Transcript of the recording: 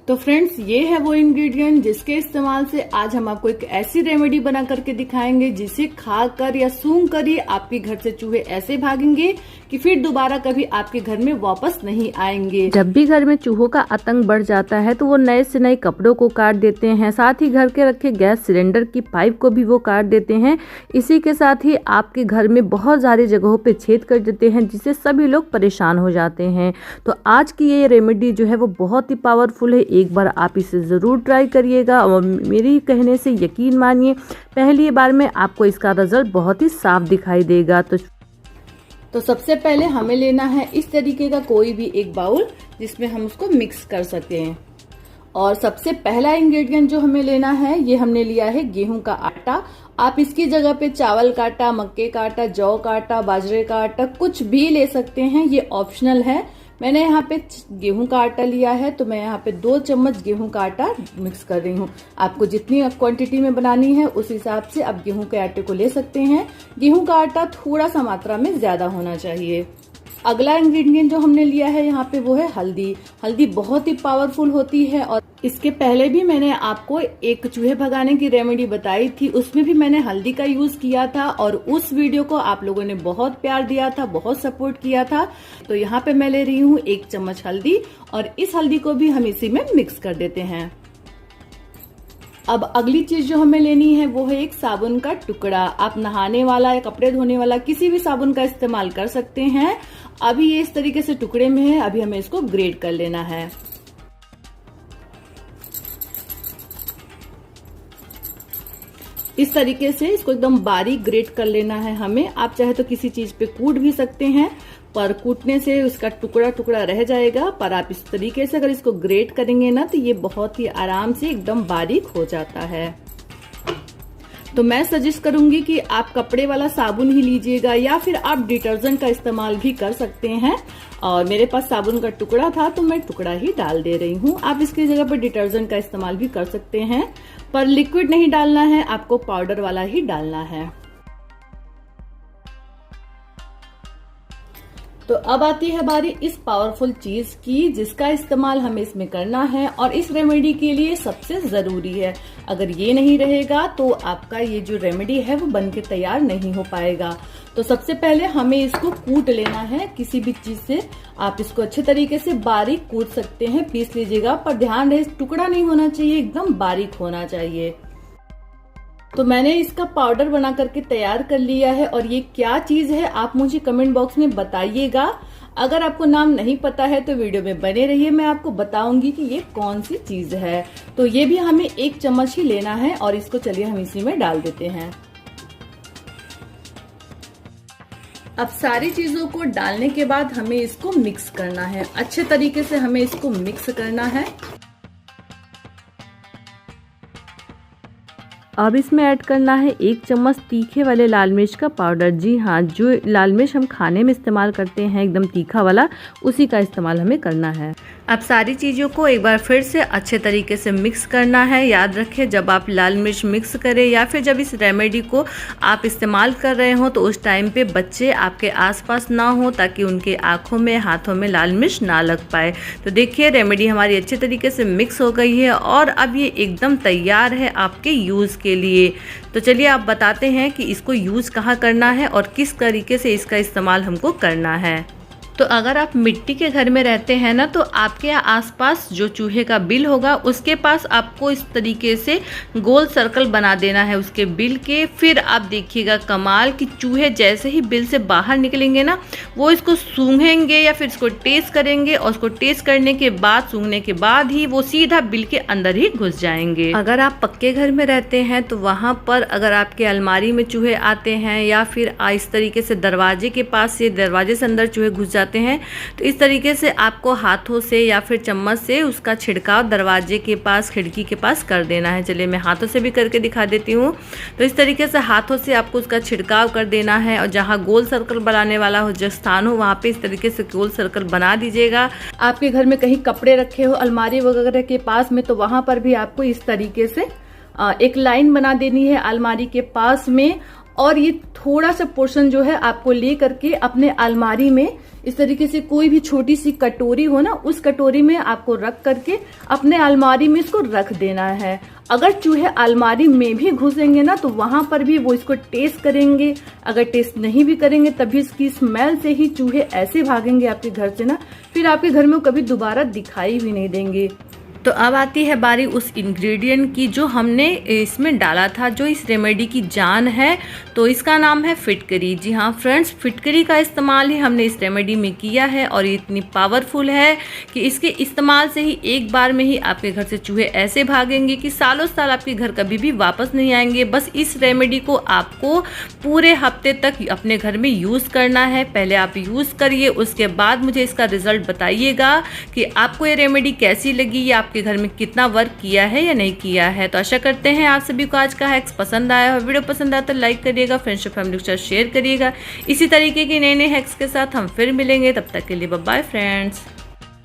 तो फ्रेंड्स, ये है वो इंग्रेडिएंट जिसके इस्तेमाल से आज हम आपको एक ऐसी रेमेडी बना करके दिखाएंगे जिसे खाकर या सूंघ कर ही आपके घर से चूहे ऐसे भागेंगे कि फिर दोबारा कभी आपके घर में वापस नहीं आएंगे। जब भी घर में चूहों का आतंक बढ़ जाता है तो वो नए से नए कपड़ों को काट देते हैं, साथ ही घर के रखे गैस सिलेंडर की पाइप को भी वो काट देते हैं। इसी के साथ ही आपके घर में बहुत सारी जगहों पे छेद कर देते हैं जिससे सभी लोग परेशान हो जाते हैं। तो आज की ये रेमेडी जो है वो बहुत ही पावरफुल है, एक बार आप इसे ज़रूर ट्राई करिएगा और मेरी कहने से यकीन मानिए पहली बार में आपको इसका रिजल्ट बहुत ही साफ दिखाई देगा। तो सबसे पहले हमें लेना है इस तरीके का कोई भी एक बाउल जिसमें हम उसको मिक्स कर सकें। और सबसे पहला इंग्रेडिएंट जो हमें लेना है ये हमने लिया है गेहूं का आटा। आप इसकी जगह पे चावल का आटा, मक्के का आटा, जौ का आटा, बाजरे का आटा कुछ भी ले सकते हैं, ये ऑप्शनल है। मैंने यहाँ पे गेहूं का आटा लिया है तो मैं यहाँ पे 2 चम्मच गेहूं का आटा मिक्स कर रही हूँ। आपको जितनी क्वांटिटी में बनानी है उस हिसाब से आप गेहूं के आटे को ले सकते हैं। गेहूं का आटा थोड़ा सा मात्रा में ज्यादा होना चाहिए। अगला इंग्रेडिएंट जो हमने लिया है यहाँ पे वो है हल्दी। हल्दी बहुत ही पावरफुल होती है और इसके पहले भी मैंने आपको एक चूहे भगाने की रेमेडी बताई थी, उसमें भी मैंने हल्दी का यूज किया था और उस वीडियो को आप लोगों ने बहुत प्यार दिया था, बहुत सपोर्ट किया था। तो यहाँ पे मैं ले रही हूँ 1 चम्मच हल्दी और इस हल्दी को भी हम इसी में मिक्स कर देते हैं। अब अगली चीज जो हमें लेनी है वो है एक साबुन का टुकड़ा। आप नहाने वाला या कपड़े धोने वाला किसी भी साबुन का इस्तेमाल कर सकते हैं। अभी ये इस तरीके से टुकड़े में है, अभी हमें इसको ग्रेट कर लेना है। इस तरीके से इसको एकदम बारीक ग्रेट कर लेना है हमें। आप चाहे तो किसी चीज पे कूट भी सकते हैं, पर कूटने से उसका टुकड़ा टुकड़ा रह जाएगा। पर आप इस तरीके से अगर इसको ग्रेट करेंगे ना तो ये बहुत ही आराम से एकदम बारीक हो जाता है। तो मैं सजेस्ट करूंगी कि आप कपड़े वाला साबुन ही लीजिएगा या फिर आप डिटर्जेंट का इस्तेमाल भी कर सकते हैं। और मेरे पास साबुन का टुकड़ा था तो मैं टुकड़ा ही डाल दे रही हूँ। आप इसकी जगह पर डिटर्जेंट का इस्तेमाल भी कर सकते हैं, पर लिक्विड नहीं डालना है, आपको पाउडर वाला ही डालना है। तो अब आती है बारी इस पावरफुल चीज की जिसका इस्तेमाल हमें इसमें करना है और इस रेमेडी के लिए सबसे जरूरी है। अगर ये नहीं रहेगा तो आपका ये जो रेमेडी है वो बनके तैयार नहीं हो पाएगा। तो सबसे पहले हमें इसको कूट लेना है किसी भी चीज से। आप इसको अच्छे तरीके से बारीक कूट सकते हैं, पीस लीजिएगा, पर ध्यान रहे टुकड़ा नहीं होना चाहिए, एकदम बारीक होना चाहिए। तो मैंने इसका पाउडर बना करके तैयार कर लिया है और ये क्या चीज है आप मुझे कमेंट बॉक्स में बताइएगा। अगर आपको नाम नहीं पता है तो वीडियो में बने रहिए, मैं आपको बताऊंगी कि ये कौन सी चीज है। तो ये भी हमें 1 चम्मच ही लेना है और इसको चलिए हम इसी में डाल देते हैं। अब सारी चीजों को डालने के बाद हमें इसको मिक्स करना है, अच्छे तरीके से हमें इसको मिक्स करना है। अब इसमें ऐड करना है 1 चम्मच तीखे वाले लाल मिर्च का पाउडर। जी हाँ, जो लाल मिर्च हम खाने में इस्तेमाल करते हैं एकदम तीखा वाला, उसी का इस्तेमाल हमें करना है। अब सारी चीज़ों को एक बार फिर से अच्छे तरीके से मिक्स करना है। याद रखें जब आप लाल मिर्च मिक्स करें या फिर जब इस रेमेडी को आप इस्तेमाल कर रहे हो तो उस टाइम पे बच्चे आपके आसपास ना हो ताकि उनके आँखों में, हाथों में लाल मिर्च ना लग पाए। तो देखिए रेमेडी हमारी अच्छे तरीके से मिक्स हो गई है और अब ये एकदम तैयार है आपके यूज़ के लिए। तो चलिए आप बताते हैं कि इसको यूज़ कहाँ करना है और किस तरीके से इसका इस्तेमाल हमको करना है। तो अगर आप मिट्टी के घर में रहते हैं ना तो आपके आसपास जो चूहे का बिल होगा उसके पास आपको इस तरीके से गोल सर्कल बना देना है उसके बिल के। फिर आप देखिएगा कमाल कि चूहे जैसे ही बिल से बाहर निकलेंगे ना वो इसको सूंघेंगे या फिर इसको टेस्ट करेंगे और उसको टेस्ट करने के बाद, सूंघने के बाद ही वो सीधा बिल के अंदर ही घुस जाएंगे। अगर आप पक्के घर में रहते हैं तो वहाँ पर अगर आपके अलमारी में चूहे आते हैं या फिर इस तरीके से दरवाजे के पास से, दरवाजे से अंदर चूहे घुस जाते हैं तो इस तरीके से आपको हाथों से या फिर चम्मच से उसका छिड़काव दरवाजे के पास, खिड़की के पास कर देना है। चलिए मैं हाथों से भी करके दिखा देती हूँ। तो इस तरीके से हाथों से आपको उसका छिड़काव कर देना है और जहाँ गोल सर्कल बनाने वाला हो, जो स्थान हो, वहाँ पे इस तरीके से गोल सर्कल बना दीजिएगा। आपके घर में कहीं कपड़े रखे हो अलमारी वगैरह के पास में तो वहाँ पर भी आपको इस तरीके से एक लाइन बना देनी है अलमारी के पास में। और ये थोड़ा सा पोर्शन जो है आपको ले करके अपने अलमारी में इस तरीके से कोई भी छोटी सी कटोरी हो ना, उस कटोरी में आपको रख करके अपने अलमारी में इसको रख देना है। अगर चूहे अलमारी में भी घुसेंगे ना तो वहां पर भी वो इसको टेस्ट करेंगे। अगर टेस्ट नहीं भी करेंगे तब भी इसकी स्मेल से ही चूहे ऐसे भागेंगे आपके घर से ना, फिर आपके घर में वो कभी दोबारा दिखाई भी नहीं देंगे। तो अब आती है बारी उस इंग्रेडिएंट की जो हमने इसमें डाला था, जो इस रेमेडी की जान है। तो इसका नाम है फिटकरी। जी हाँ फ्रेंड्स, फिटकरी का इस्तेमाल ही हमने इस रेमेडी में किया है और ये इतनी पावरफुल है कि इसके इस्तेमाल से ही एक बार में ही आपके घर से चूहे ऐसे भागेंगे कि सालों साल आपके घर कभी भी वापस नहीं आएंगे। बस इस रेमेडी को आपको पूरे हफ्ते तक अपने घर में यूज़ करना है। पहले आप यूज़ करिए, उसके बाद मुझे इसका रिजल्ट बताइएगा कि आपको ये रेमेडी कैसी लगी या के घर में कितना वर्क किया है या नहीं किया है। तो आशा करते हैं आप सभी को आज का हैक्स पसंद आया हो। वीडियो पसंद आया तो लाइक करिएगा, फ्रेंड्स और फैमिली के साथ शेयर करिएगा। इसी तरीके के नए नए हैक्स के साथ हम फिर मिलेंगे, तब तक के लिए बाय बाय फ्रेंड्स।